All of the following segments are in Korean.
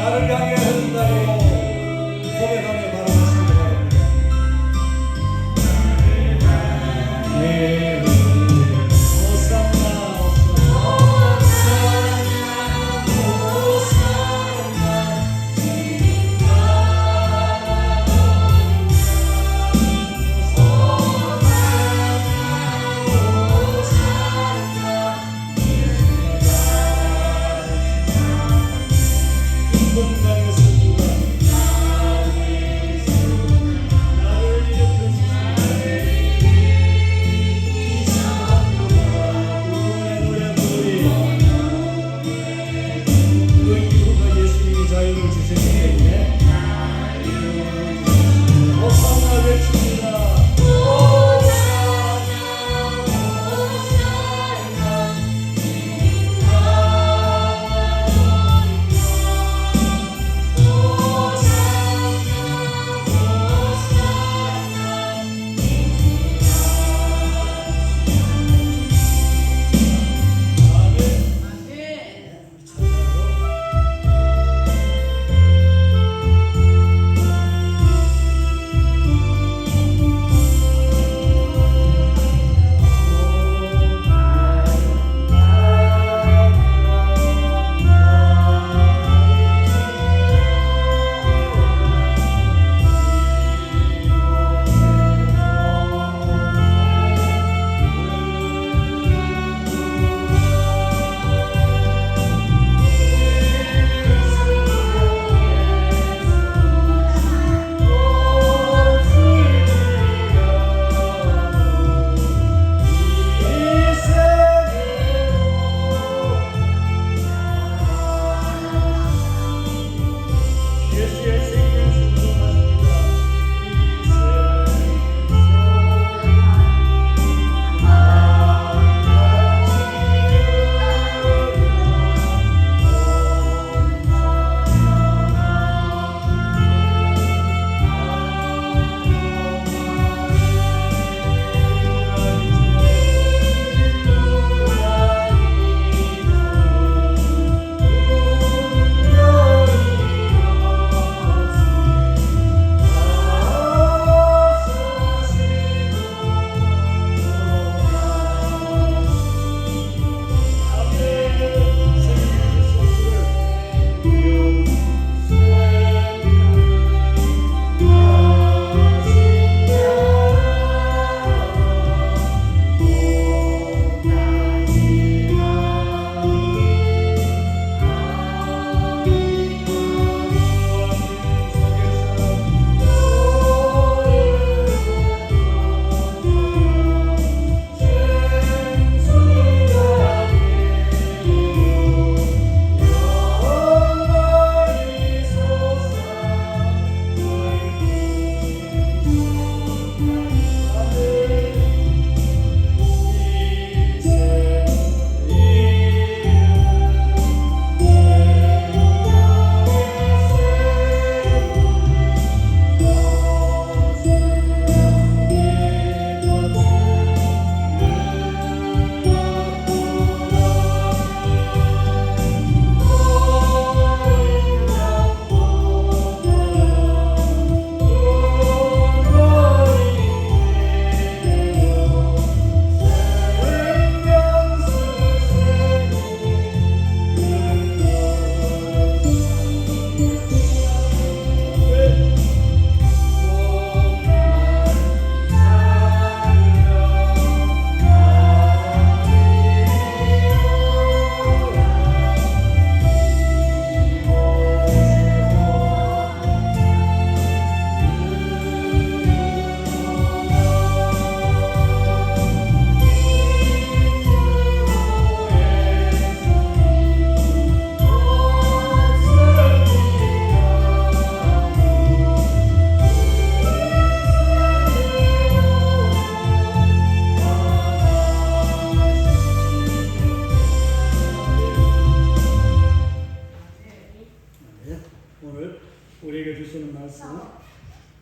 나를 향해 하신다고 고백하며 바라보시기 바랍니다. 네.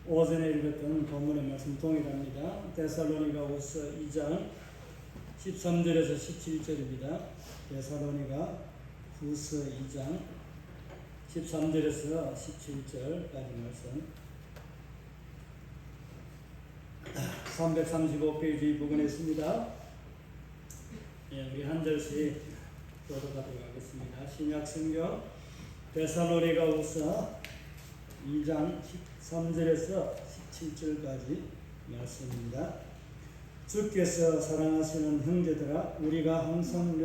오전에 읽었던 본문의 말씀 동일합니다. 데살로니가후서 2장 13절에서 17절입니다. 데살로니가후서 2장 13절에서 17절까지 말씀. 335페이지 부분에 있습니다. 예, 우리 한 절씩 교독하도록 하겠습니다. 신약성경 데살로니가후서 2장 13절에서 17절까지 말씀입니다. 주께서 사랑하시는 형제들아, 우리가 항상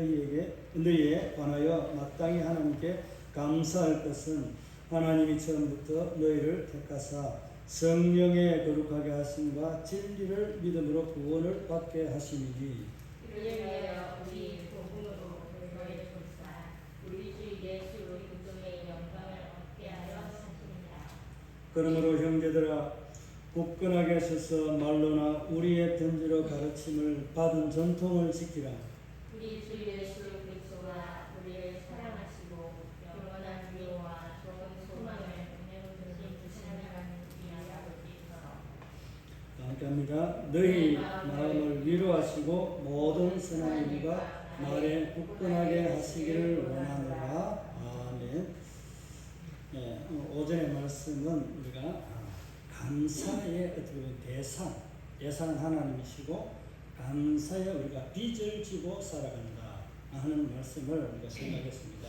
너희에 관하여 마땅히 하나님께 감사할 것은 하나님이 처음부터 너희를 택하사 성령에 거룩하게 하심과 진리를 믿음으로 구원을 받게 하심이니, 이를 위하여 우리 복음으로 너희를 돕사 우리 주 예수 그리스도의 영광을 얻게 하려 하십니다. 그러므로 형제들아, 굳건하게 서서 말로나 우리의 편지로 가르침을 받은 전통을 지키라. 우리 주 예수 그리스도가 우리를 사랑하시고 영원한 위로와 좋은 소망을 내어주신 하나님 우리 아버지처럼 함께 합니다. 너희 마음을 위로하시고 모든 선한 일과 말에 굳건하게 하시기를 원하노라. 아멘. 네, 오전의 말씀은 우리가 감사의 어떻게 보면 대상은 하나님이시고 감사에 우리가 빚을 지고 살아간다 하는 말씀을 우리가 생각했습니다.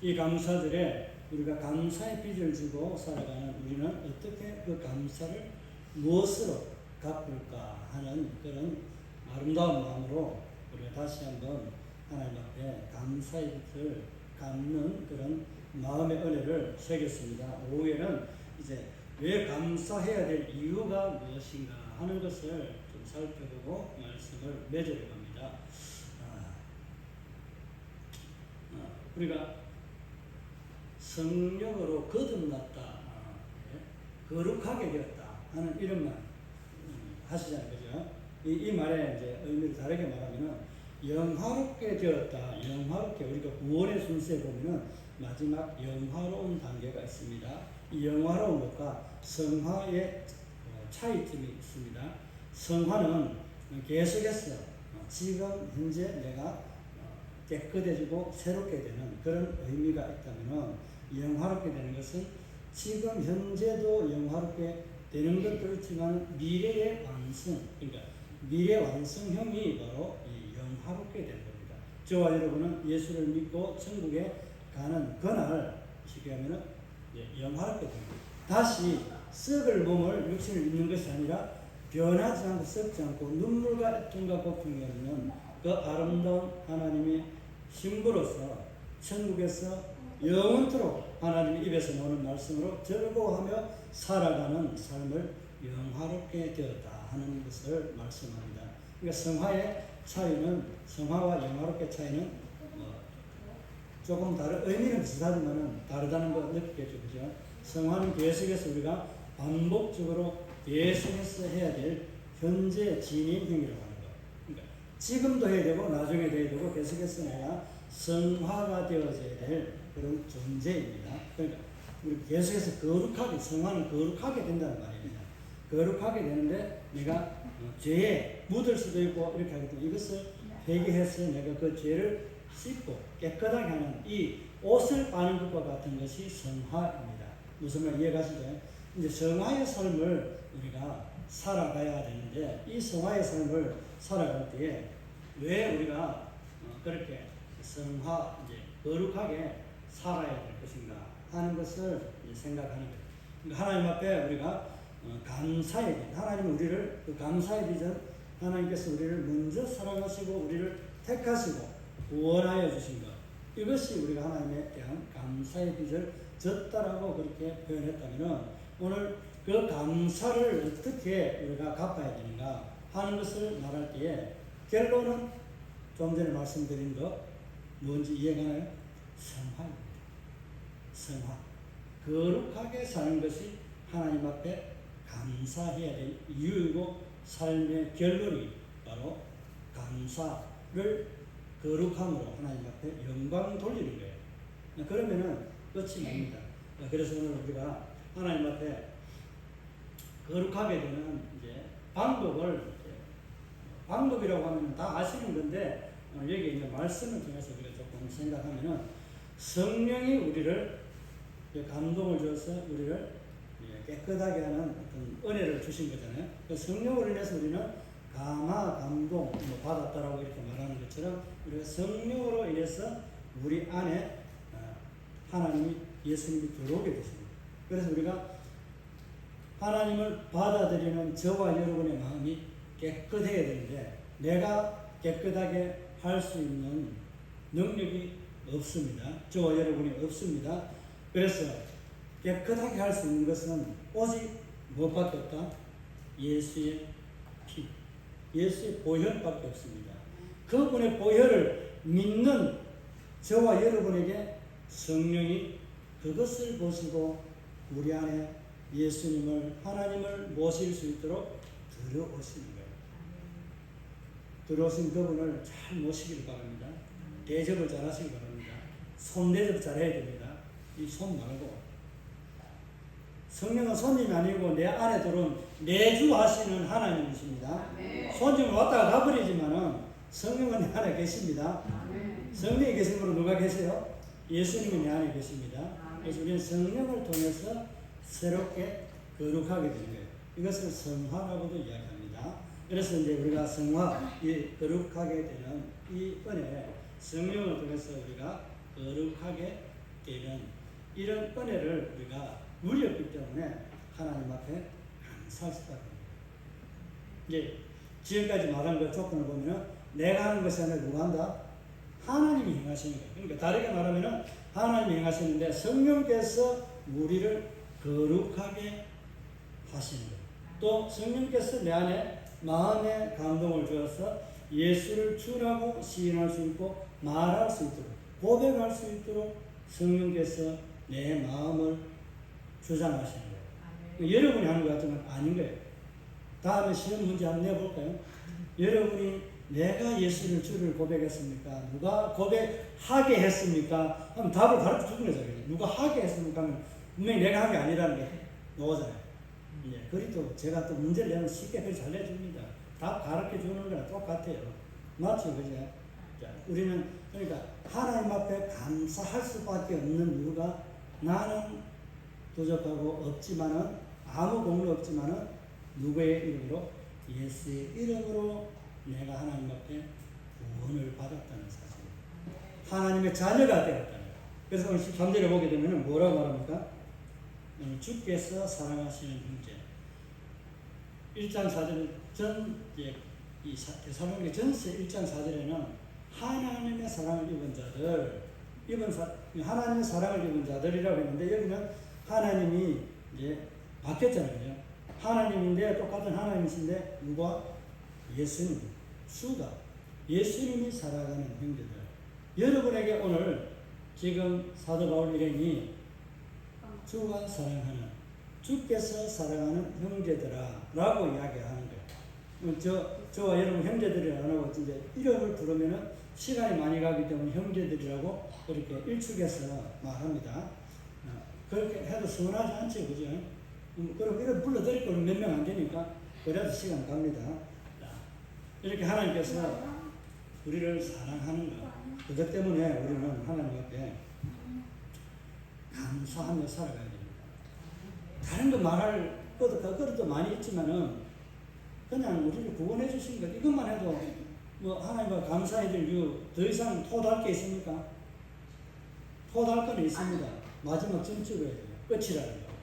이 감사들에 우리가 감사의 빚을 지고 살아가는 우리는 어떻게 그 감사를 무엇으로 갚을까 하는 그런 아름다운 마음으로 우리가 다시 한번 하나님 앞에 감사의 빚을 갚는 그런 마음의 은혜를 새겼습니다. 오후에는 이제 왜 감사해야 될 이유가 무엇인가 하는 것을 좀 살펴보고 말씀을 맺어려 합니다. 우리가 성령으로 거듭났다, 거룩하게 되었다 하는 이런 말 하시잖아요, 그죠? 이 말의 이제 의미를 다르게 말하면은 영화롭게 되었다. 영화롭게 우리가 구원의 순서에 보면은 마지막 영화로운 단계가 있습니다. 이 영화로운 것과 성화의 차이점이 있습니다. 성화는 계속해서 지금 현재 내가 깨끗해지고 새롭게 되는 그런 의미가 있다면, 영화롭게 되는 것은 지금 현재도 영화롭게 되는 것도 있지만 미래의 완성, 그러니까 미래 완성형이 바로 이 영화롭게 되는 겁니다. 저와 여러분은 예수를 믿고 천국에 가는 그날 쉽게 하면은 영화롭게 됩니다. 다시 썩을 몸을 육신을 입는 것이 아니라 변하지 않고 썩지 않고 눈물과 애통과 고통이 없는 그 아름다운 하나님의 신부로서 천국에서 영원토록 하나님의 입에서 나오는 말씀으로 즐거워하며 살아가는 삶을 영화롭게 되었다 하는 것을 말씀합니다. 그러니까 성화의 차이는, 성화와 영화롭게 차이는 조금 다른, 의미는 비슷하지만 다르다는 걸 느끼겠죠. 그죠? 성화는 계속해서 우리가 반복적으로 계속해서 해야 될 현재 진행형이라고 하는 거예요. 그러니까 지금도 해야 되고 나중에도 해야 되고 계속해서 내가 성화가 되어져야 될 그런 존재입니다. 그러니까 우리 계속해서 거룩하게, 성화는 거룩하게 된다는 말입니다. 거룩하게 되는데 내가 죄에 묻을 수도 있고 이렇게 하기 때문에 이것을 회개해서 내가 그 죄를 씻고 깨끗하게 하는 이 옷을 빠는 것과 같은 것이 성화입니다. 무슨 말 이해가시죠? 이제 성화의 삶을 우리가 살아가야 되는데, 이 성화의 삶을 살아갈 때에 왜 우리가 그렇게 성화, 이제 거룩하게 살아야 될 것인가 하는 것을 생각하는 거예요. 그러니까 하나님 앞에 우리가 감사의 빚, 하나님 우리를 그 감사의 빚은 하나님께서 우리를 먼저 사랑하시고 우리를 택하시고 구원하여 주신 것, 이것이 우리가 하나님에 대한 감사의 빚을 졌다라고 그렇게 표현했다면, 오늘 그 감사를 어떻게 우리가 갚아야 되는가 하는 것을 말할 때에 결론은 좀 전에 말씀드린 것 뭔지 이해가나요? 성화입니다. 성화, 거룩하게 사는 것이 하나님 앞에 감사해야 될 이유이고 삶의 결론이 바로 감사를 거룩함으로 하나님 앞에 영광 돌리는 거예요. 그러면은 끝이 납니다. 그래서 오늘 우리가 하나님 앞에 거룩하게 되는 이제 방법이라고 하면 다 아시는 건데, 여기 있는 말씀을 통해서 우리가 조금 생각하면은 성령이 우리를 감동을 줘서 우리를 깨끗하게 하는 어떤 은혜를 주신 거잖아요. 그 성령으로 인해서 우리는 감화, 감동 받았다라고 이렇게 말하는 것처럼 우리가 성령으로 인해서 우리 안에 하나님이 예수님이 들어오게 됐습니다. 그래서 우리가 하나님을 받아들이는 저와 여러분의 마음이 깨끗해야 되는데 내가 깨끗하게 할 수 있는 능력이 없습니다. 저와 여러분이 없습니다. 그래서 깨끗하게 할 수 있는 것은 오직 무엇밖에 없다? 예수의 피, 예수의 보혈밖에 없습니다. 그분의 보혈을 믿는 저와 여러분에게 성령이 그것을 보시고 우리 안에 예수님을, 하나님을 모실 수 있도록 들어오시는 거예요. 들어오신 그분을 잘 모시기를 바랍니다. 대접을 잘 하시기 바랍니다. 손대접 잘 해야 됩니다. 이 손 말고. 성령은 손님이 아니고 내 안에 들어온 내주하시는 하나님이십니다. 손님은 왔다가 가버리지만은 성령은 내 안에 계십니다. 성령이 계신 분은 누가 계세요? 예수님이 내 안에 계십니다. 그래서 우리는 성령을 통해서 새롭게 거룩하게 되는 거예요. 이것을 성화라고도 이야기합니다. 그래서 이제 우리가 성화, 이 거룩하게 되는 이 은혜, 성령을 통해서 우리가 거룩하게 되는 이런 은혜를 우리가 누렸기 때문에 하나님 앞에 감사할 수밖에 없습니다. 이제 지금까지 말한 그 조건을 보면은 내가 하는 것이 아니라 누가 한다? 하나님이 행하시는 거예요. 그러니까 다르게 말하면은 하나님이 행하시는데 성령께서 우리를 거룩하게 하시는 거예요. 또 성령께서 내 안에 마음의 감동을 주어서 예수를 주라고 시인할 수 있고 말할 수 있도록 고백할 수 있도록 성령께서 내 마음을 주장하시는 거예요. 여러분이 하는 것 같으면 아닌 거예요. 다음에 시험 문제 한번 내볼까요? 여러분이 내가 예수를 주를 고백했습니까? 누가 고백하게 했습니까? 하면 답을 가르쳐 주는 거잖아요. 누가 하게 했습니까? 하면 분명히 내가 한 게 아니라는 게 나오잖아요. 예, 그리고 제가 또 문제를 내면 쉽게 그걸 잘 내줍니다. 답 가르쳐 주는 거랑 똑같아요. 맞죠? 그죠? 자, 우리는 그러니까 하나님 앞에 감사할 수밖에 없는 이유가 나는 부족하고 없지만은 아무 공로 없지만은 누구의 이름으로? 예수의 이름으로 내가 하나님 앞에 구원을 받았다는 사실. 하나님의 자녀가 되었다는 거예요. 그래서 오늘 13절에 보게 되면 뭐라고 말합니까? 주께서 사랑하시는 형제. 1장 4절 이 데살로니가 전서 1장 4절에는 하나님의 사랑을 입은 자들, 하나님의 사랑을 입은 자들이라고 했는데 여기는 하나님이 이제 바뀌었잖아요. 하나님인데 똑같은 하나님이신데 누가? 예수님, 주가 예수님이 살아가는 형제들. 여러분에게 오늘 지금 사도 바울 일행이 주가 사랑하는, 주께서 사랑하는 형제들아 라고 이야기하는 거예요. 저와 여러분 형제들이 안 하고 이제 이름을 부르면은 시간이 많이 가기 때문에 형제들이라고 그렇게 일축해서 말합니다. 그렇게 해도 서운하지 않죠, 그죠? 그럼 이름 불러드릴 거는 몇 명 안 되니까 그래도 시간 갑니다. 이렇게 하나님께서 우리를 사랑하는 것, 그것 때문에 우리는 하나님 앞에 감사하며 살아가야 됩니다. 다른 거 말할 것도 많이 있지만은 그냥 우리를 구원해 주신 것 이것만 해도 뭐 하나님과 감사해야 될 이유 더 이상 토달 게 있습니까? 토달 건 있습니다. 마지막 점찍어야 돼요. 끝이라는 거.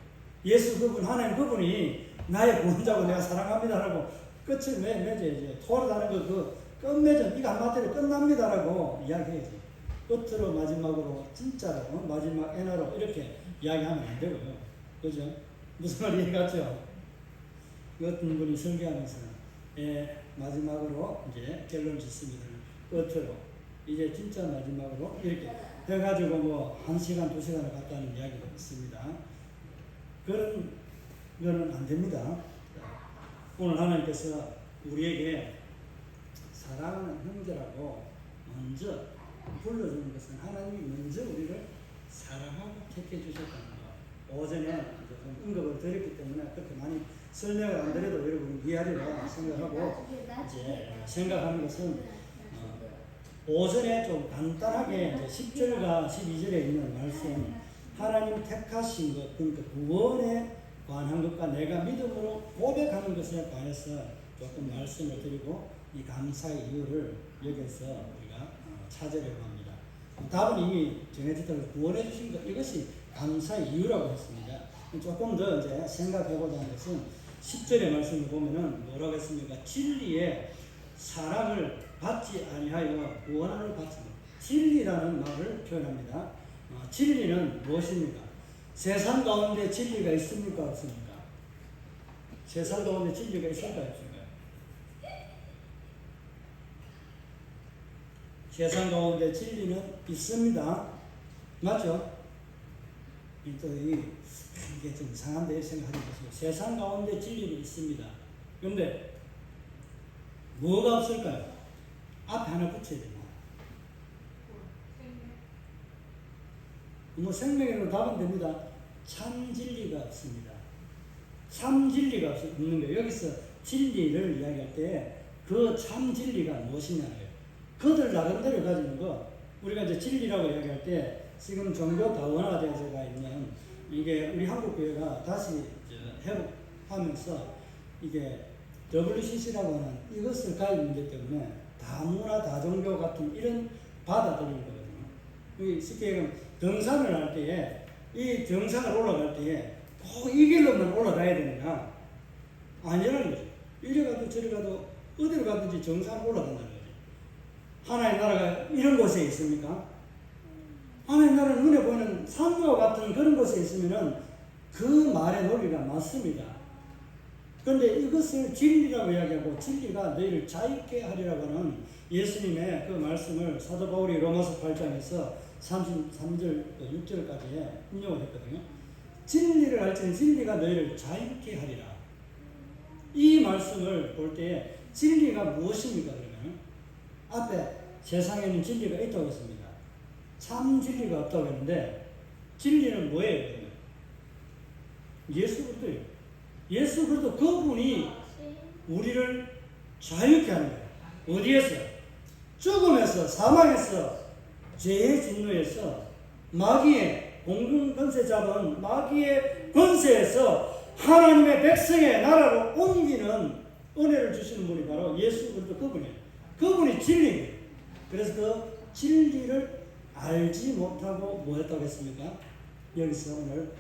예수 그분, 하나님 그분이 나의 구원자고 내가 사랑합니다라고 끝을 맺어야지. 토달하는 거 끝맺어. 이거 한마디로 끝납니다라고 이야기해야지. 끝으로 마지막으로 진짜로 마지막 에나로 이렇게 이야기하면 안 되고요. 그죠? 무슨 말이 이해갔죠? 어떤 분이 설교하면서 마지막으로 이제 결론 짓습니다. 끝으로 이제 진짜 마지막으로 이렇게 해가지고 뭐 1시간, 2시간을 갔다는 이야기가 있습니다. 그런 거는 안 됩니다. 오늘 하나님께서 우리에게 사랑하는 형제라고 먼저 불러주는 것은 하나님이 먼저 우리를 사랑하고 택해 주셨다는 거. 오전에 좀 언급을 드렸기 때문에 그렇게 많이 설명을 안 드려도 여러분 이해하리라 생각하고 이제 생각하는 것은 오전에 좀 간단하게 10절과 12절에 있는 말씀 하나님 택하신 것, 그러니까 구원에 관한 것과 내가 믿음으로 고백하는 것에 관해서 조금 말씀을 드리고 이 감사의 이유를 여기서 우리가 찾으려고 합니다. 답은 이미 정해졌다고 구원해 주신 것, 이것이 감사의 이유라고 했습니다. 조금 더 이제 생각해보자 하는 것은 10절의 말씀을 보면은 뭐라고 했습니까? 진리에 사랑을 받지 아니하여 구원을 받지 못. 진리라는 말을 표현합니다. 진리는 무엇입니까? 세상 가운데 진리가 있습니까? 없습니까? 세상 가운데 진리가 있을까요? 없을까요? 세상 가운데 진리는 있습니다. 맞죠? 이게 좀 이상한데 생각하지 마시고 세상 가운데 진리는 있습니다. 그런데 뭐가 없을까요? 앞에 하나 붙여야 됩니다. 뭐 생명으로 답은 됩니다. 참 진리가 없습니다. 참 진리가 없는 거예요. 여기서 진리를 이야기할 때 그 참 진리가 무엇이냐는 거예요. 그들 나름대로 가지는 거, 우리가 이제 진리라고 이야기할 때 지금 종교 다원화제가 있는 이게 우리 한국 교회가 다시 회복하면서 이게 WCC라고 하는 이것을 가진 문제 때문에 다문화 다종교 같은 이런 받아들이는 거거든요. 쉽게 얘기하면 등산을 할 때에 이 등산을 올라갈 때에 꼭 이 길로만 올라가야 되느냐? 아니라는 거죠. 이리 가도 저리 가도 어디로 가든지 정상 올라간다는 거죠. 하나의 나라가 이런 곳에 있습니까? 하나의 나라는 눈에 보이는 산과 같은 그런 곳에 있으면은 그 말의 논리가 맞습니다. 그런데 이것을 진리라고 이야기하고 진리가 너희를 자유케 하리라고 하는 예수님의 그 말씀을 사도 바울이 로마서 8장에서 33절, 6절까지 인용을 했거든요. 진리를 알지니 진리가 너희를 자유케 하리라. 이 말씀을 볼 때 진리가 무엇입니까? 그러면 앞에 세상에는 진리가 있다고 했습니다. 참 진리가 없다고 했는데 진리는 뭐예요? 그러면? 예수 그리스도예요. 예수 그리스도 그분이 우리를 자유케 하는 거예요. 어디에서? 죽음에서, 사망에서, 죄의 진노에서, 마귀의 공중 권세 잡은 마귀의 권세에서 하나님의 백성의 나라로 옮기는 은혜를 주시는 분이 바로 예수 그리스도 그분이에요. 그분이 진리예요. 그래서 그 진리를 알지 못하고 뭐했다고 했습니까? 여기서 오늘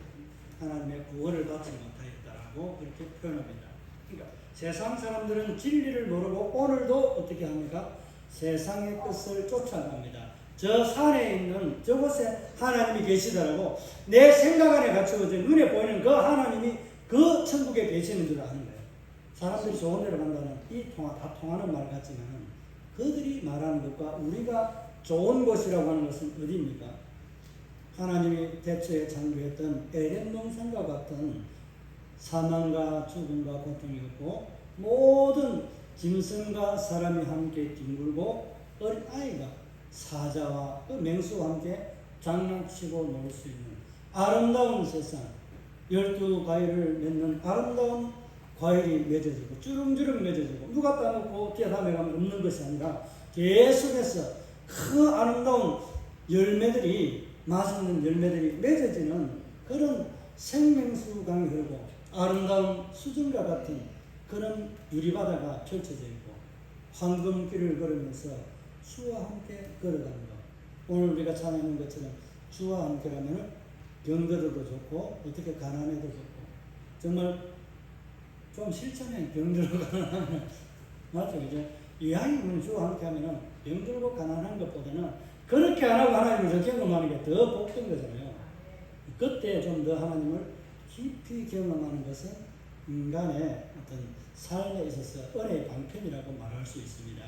하나님의 구원을 받지 못하였다라고 그렇게 표현합니다. 그러니까 세상 사람들은 진리를 모르고 오늘도 어떻게 합니까? 세상의 뜻을 쫓아갑니다. 저 산에 있는 저곳에 하나님이 계시더라고 내 생각 안에 갖추어진 눈에 보이는 그 하나님이 그 천국에 계시는 줄 아는 거예요. 사람들이 좋은 데로 간다는 다 통하는 말 같지만 그들이 말하는 것과 우리가 좋은 곳이라고 하는 것은 어디입니까? 하나님이 대초에 창조했던 에덴 동산과 같은 사망과 죽음과 고통이 없고 모든 짐승과 사람이 함께 뒹굴고 어린 아이가 사자와 그 맹수와 함께 장난치고 놀 수 있는 아름다운 세상, 12과일을 맺는 아름다운 과일이 맺어지고 주름주름 맺어지고 누가 따놓고 뛰어다녀 가면 없는 것이 아니라 계속해서 그 아름다운 열매들이 맛있는 열매들이 맺어지는 그런 생명수강이 흐르고 아름다운 수정과 같은 그런 유리바다가 펼쳐져 있고 황금길을 걸으면서 주와 함께 걸어가는 것. 오늘 우리가 찬양하는 것처럼 주와 함께라면 병들어도 좋고 어떻게 가난해도 좋고 정말 좀 실천해 병들고 가난하면 맞죠? 이제 이왕이면 주와 함께하면 병들고 가난한 것보다는 그렇게 안 하고 하나님을 더 경험하는 게 더 복된 거잖아요. 그때 좀 더 하나님을 깊이 경험하는 것은 인간의 어떤 삶에 있어서 은혜의 방편이라고 말할 수 있습니다.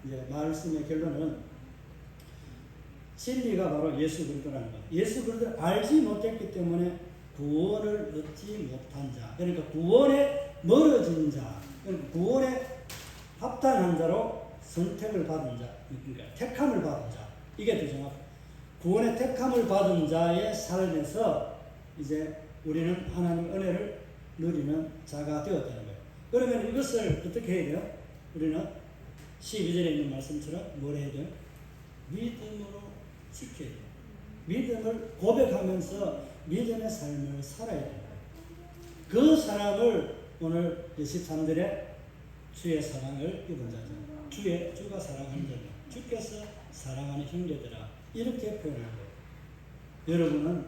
이제 말씀의 결론은 진리가 바로 예수 그리스도라는 것. 예수 그리스도를 알지 못했기 때문에 구원을 얻지 못한 자, 그러니까 구원에 멀어진 자, 그러니까 구원에 합당한 자로 선택을 받은 자, 그러니까 택함을 받은 자, 이게 더 정확해요. 구원의 택함을 받은 자의 삶에서 이제 우리는 하나님 은혜를 누리는 자가 되었다는 거예요. 그러면 이것을 어떻게 해야 돼요? 우리는 12절에 있는 말씀처럼 뭘 해야 돼요? 믿음으로 지켜야 돼요. 믿음을 고백하면서 믿음의 삶을 살아야 된다. 그 사람을 오늘 13절에 주의 사랑을 입은 자죠. 주가 사랑하는 자죠. 주께서 사랑하는 형제들아, 이렇게 표현하는 거예요. 여러분은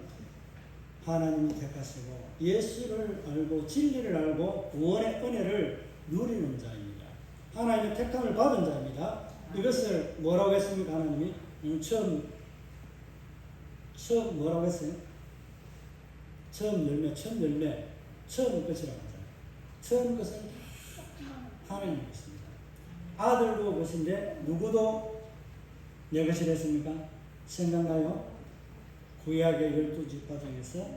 하나님이 택하시고 예수를 알고 진리를 알고 구원의 은혜를 누리는 자입니다. 하나님의 택함을 받은 자입니다. 이것을 뭐라고 했습니까? 하나님이 처음 뭐라고 했어요? 처음 끝이라고 하잖아요. 처음 것은 하나님의 것입니다. 아들도 것인데 누구도 내 것이라 했습니까? 생각나요? 구약의 12지파 중에서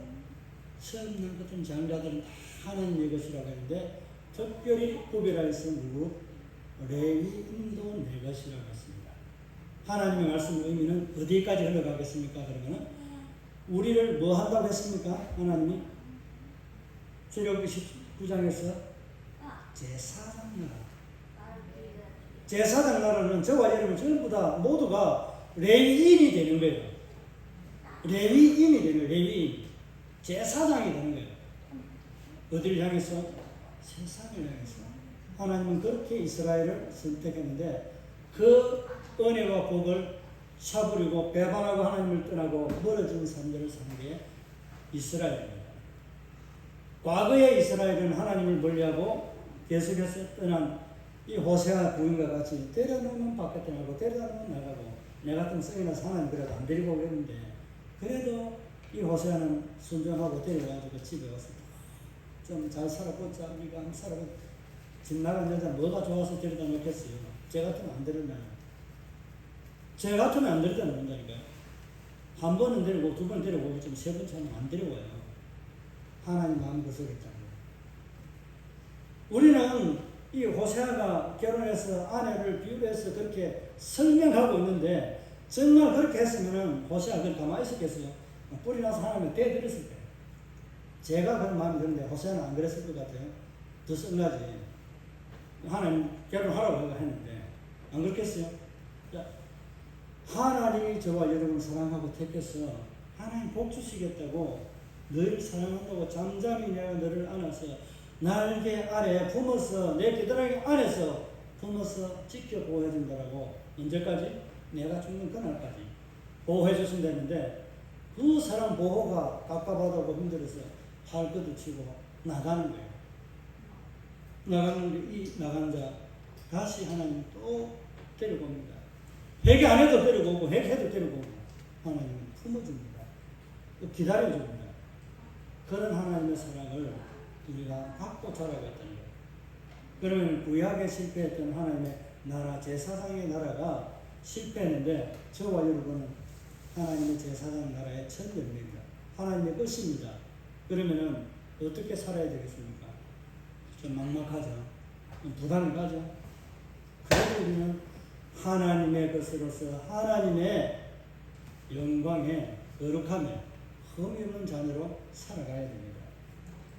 처음 난 같은 장자들은 다 하나님의 것이라고 했는데 특별히 구별하여서 누구? 레위인도 내 것이라고 했습니다. 하나님의 말씀의 의미는 어디까지 흘러가겠습니까? 그러면 우리를 뭐 한다고 했습니까? 하나님이 출애굽기 19장에서 제사장 나라. 제사장 나라는 저와 여러분 전부 다 모두가 레위인이 되는 거예요. 레위인이 되는 거예요. 레위인. 제사장이 되는 거예요. 어디를 향해서? 세상을 향해서. 하나님은 그렇게 이스라엘을 선택했는데 그 은혜와 복을 차버리고 배반하고 하나님을 떠나고 멀어진 사람들을 사는 게 이스라엘입니다. 과거의 이스라엘은 하나님을 멀리하고 계속해서 떠난 이 호세아 부인과 같이 데려놓으면 바깥에 나가고 데려놓으면 나가고 내 같은 성이나서 하나님 그래도 안 데리고 그랬는데 그래도 이 호세아는 순종하고 데려가지고 집에 와서 좀 잘 살아보자 우리가 한번 살아보자. 집 나간 여자 뭐가 좋아서 데려다 놓겠어요. 제 같으면 안 데려놔요. 제 같으면 안 데려다 놓는다니까요. 한 번은 데리고 두 번 데리고 좀 세 번 차면 안 데려와요. 하나님 마음 거스르잖아요. 우리는 이 호세아가 결혼해서 아내를 비유해서 그렇게 설명하고 있는데 정말 그렇게 했으면 호세아가 그걸 가만히 있었겠어요? 뿌리 나서 하나님을 대들었을 거예요. 제가 그런 마음이 드는데 호세아는 안 그랬을 것 같아요. 더 성나지. 하나님 결혼하라고 했는데 안 그렇겠어요? 하나님이 저와 여러분을 사랑하고 택해서 하나님 복 주시겠다고 너를 사랑한다고 잠잠히 내가 너를 안아서 날개 아래 품어서 내 겨드랑이 안에서 품어서 지켜 보호해 준다라고 언제까지? 내가 죽는 그날까지 보호해 주신다는데 그 사람 보호가 갑갑하다고 힘들어서 팔 걷어치고 나가는 거예요. 이 나간 자 다시 하나님 또 데리고 옵니다. 회개 안 해도 데리고 오고 회개해도 데리고 오고 하나님은 품어줍니다. 또 기다려줍니다. 그런 하나님의 사랑을 우리가 받고 자라고 했다는 거예요. 그러면 구약에 실패했던 하나님의 나라 제사장의 나라가 실패했는데 저와 여러분은 하나님의 제사장 나라의 첫 열매입니다. 하나님의 것입니다. 그러면은 어떻게 살아야 되겠습니까? 좀 막막하죠. 부담이 가죠. 그래도 우리는 하나님의 것으로서 하나님의 영광에 거룩함에 흠이 없는 자녀로 살아가야 됩니다.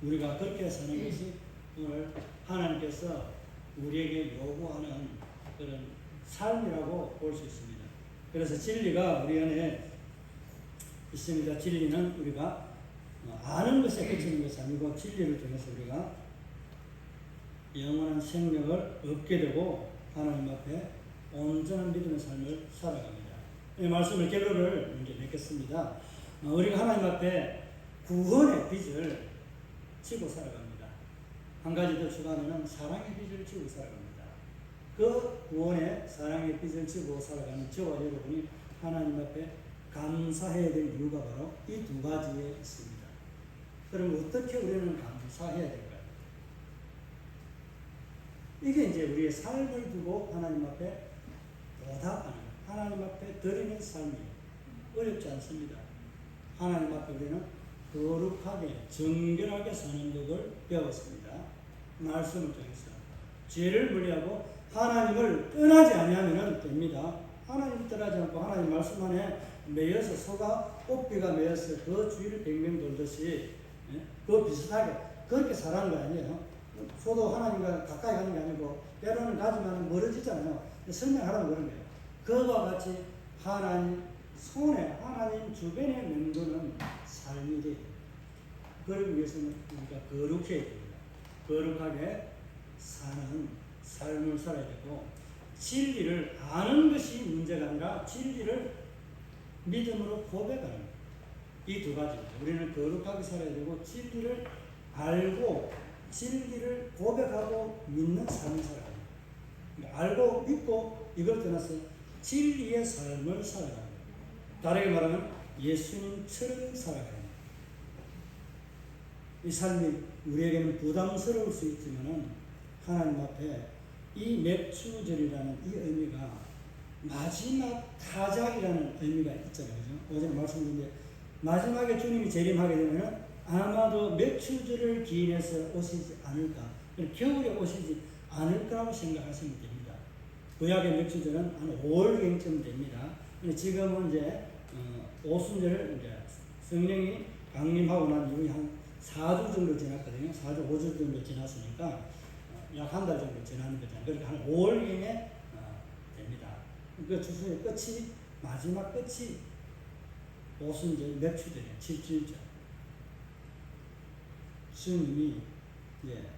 우리가 그렇게 사는 것이 오늘 하나님께서 우리에게 요구하는 그런 삶이라고 볼 수 있습니다. 그래서 진리가 우리 안에 있습니다. 진리는 우리가 아는 것에 그치는 것이 아니고 진리를 통해서 우리가 영원한 생명을 얻게 되고 하나님 앞에 온전한 믿음의 삶을 살아갑니다. 이 말씀을 결론을 이제 맺겠습니다. 우리가 하나님 앞에 구원의 빚을 지고 살아갑니다. 한 가지 더 추가하면 사랑의 빚을 지고 살아갑니다. 그 구원의 사랑의 빚을 지고 살아가는 저와 여러분이 하나님 앞에 감사해야 될 이유가 바로 이 두 가지에 있습니다. 그럼 어떻게 우리는 감사해야 될까요? 이게 이제 우리의 삶을 두고 하나님 앞에 보답하는, 하나님 앞에 드리는 삶이에요. 어렵지 않습니다. 하나님 앞에 우리는 거룩하게 정결하게 사는 법을 배웠습니다. 말씀을 통해서 죄를 멀리하고 하나님을 떠나지 아니하면 됩니다. 하나님을 떠나지 않고 하나님 말씀 안에 매여서 소가 꽃비가 매여서 그 주위를 뱅뱅 돌듯이 그 비슷하게 그렇게 살아가는 거 아니에요. 소도 하나님과 가까이 가는 게 아니고 때로는 가지만 멀어지잖아요. 설명하라고 그런 거예요. 그와 같이 하나님 손에 하나님 주변에 맴도는 삶이 돼요. 그러기 위해서는 우리가 거룩해야 됩니다. 거룩하게 사는 삶을 살아야 되고 진리를 아는 것이 문제가 아니라 진리를 믿음으로 고백하는 이 두 가지입니다. 우리는 거룩하게 살아야 되고 진리를 알고 진리를 고백하고 믿는 삶을 살아야 됩니다. 그러니까 알고 믿고 이걸 떠나서 진리의 삶을 살아가는 겁니다. 다르게 말하면 예수님처럼 살아가는 겁니다. 이 삶이 우리에게는 부담스러울 수 있지만 하나님 앞에 이 맥추절이라는 이 의미가 마지막 타작이라는 의미가 있잖아요. 그죠? 어제 말씀드린 마지막에 주님이 재림하게 되면 아마도 맥추절을 기인해서 오시지 않을까, 겨울에 오시지 않을까라고 생각하시면 됩니다. 구약의 맥추절은 한 5월경쯤 됩니다. 지금은 이제 오순절을 이제 성령이 강림하고 난 이후에 한 4주 정도 지났거든요. 4주, 5주 정도 지났으니까 약 한 달 정도 지나는 거잖아요. 그러니까 한 5월경에 됩니다. 그 추수의 끝이, 마지막 끝이 오순절 맥추절이에요. 7주일절. 주님이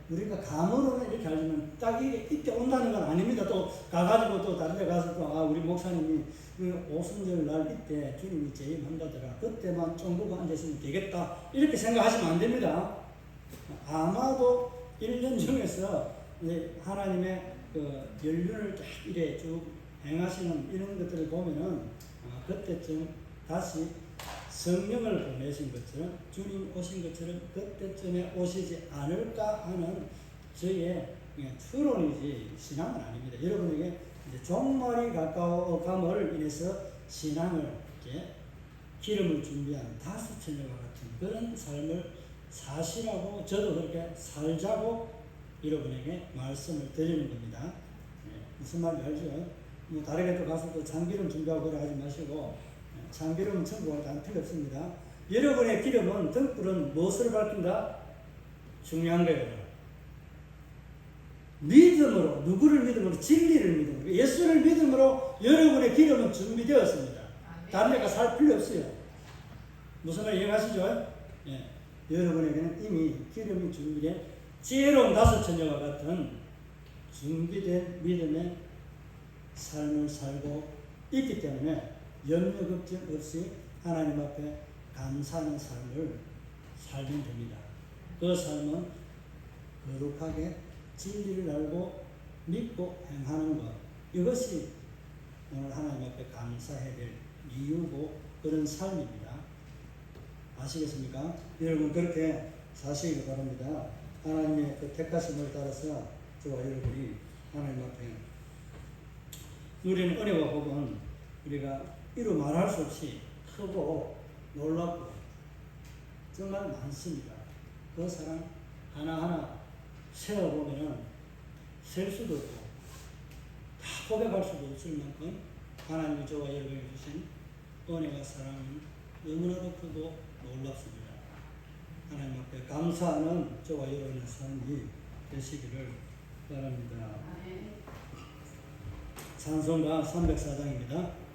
우리가 감으로는 이렇게 알지만 딱 이때 온다는 건 아닙니다. 또 가가지고 또 다른 데 가서 또 우리 목사님이 오순절 날 이때 주님이 재림한다더라. 그때만 쫑보고 앉아있으면 되겠다. 이렇게 생각하시면 안 됩니다. 아마도 1년 중에서 하나님의 그 연륜을 쫙 이래 쭉 행하시는 이런 것들을 보면은 그때쯤 다시 성령을 보내신 것처럼 주님 오신 것처럼 그때쯤에 오시지 않을까 하는 저의 추론이지 신앙은 아닙니다. 여러분에게 이제 종말이 가까워감을 인해서 신앙을 이렇게 기름을 준비한 5처녀와 같은 그런 삶을 사시라고 저도 그렇게 살자고 여러분에게 말씀을 드리는 겁니다. 무슨 말인지 알죠? 뭐 다르게 또 가서 또 참기름 준비하고 그래 하지 마시고 참기름은 천국을 다 필요 없습니다. 여러분의 기름은 등불은 무엇을 밝힌다? 중요한 거예요. 믿음으로, 누구를 믿음으로? 진리를 믿음으로, 예수를 믿음으로 여러분의 기름은 준비되었습니다. 다른 데가 살 필요 없어요. 무슨 말 이해하시죠? 예. 여러분에게는 이미 기름이 준비된 지혜로운 5처녀와 같은 준비된 믿음의 삶을 살고 있기 때문에 염려 걱정 없이 하나님 앞에 감사하는 삶을 살면 됩니다. 그 삶은 거룩하게 진리를 알고 믿고 행하는 것, 이것이 오늘 하나님 앞에 감사해야 될 이유고 그런 삶입니다. 아시겠습니까? 여러분 그렇게 사시기 바랍니다. 하나님의 그 택하심을 따라서 저와 여러분이 하나님 앞에 우리는 은혜와 복은 우리가 이루 말할 수 없이 크고 놀랍고 정말 많습니다. 그 사랑 하나하나 세어보면은 셀 수도 없고 다 고백할 수도 없을 만큼 하나님이 저와 여러분에게 주신 은혜와 사랑은 너무나도 크고 놀랍습니다. 하나님 앞에 감사하는 저와 여러분의 삶이 되시기를 바랍니다. 찬송가 304장입니다.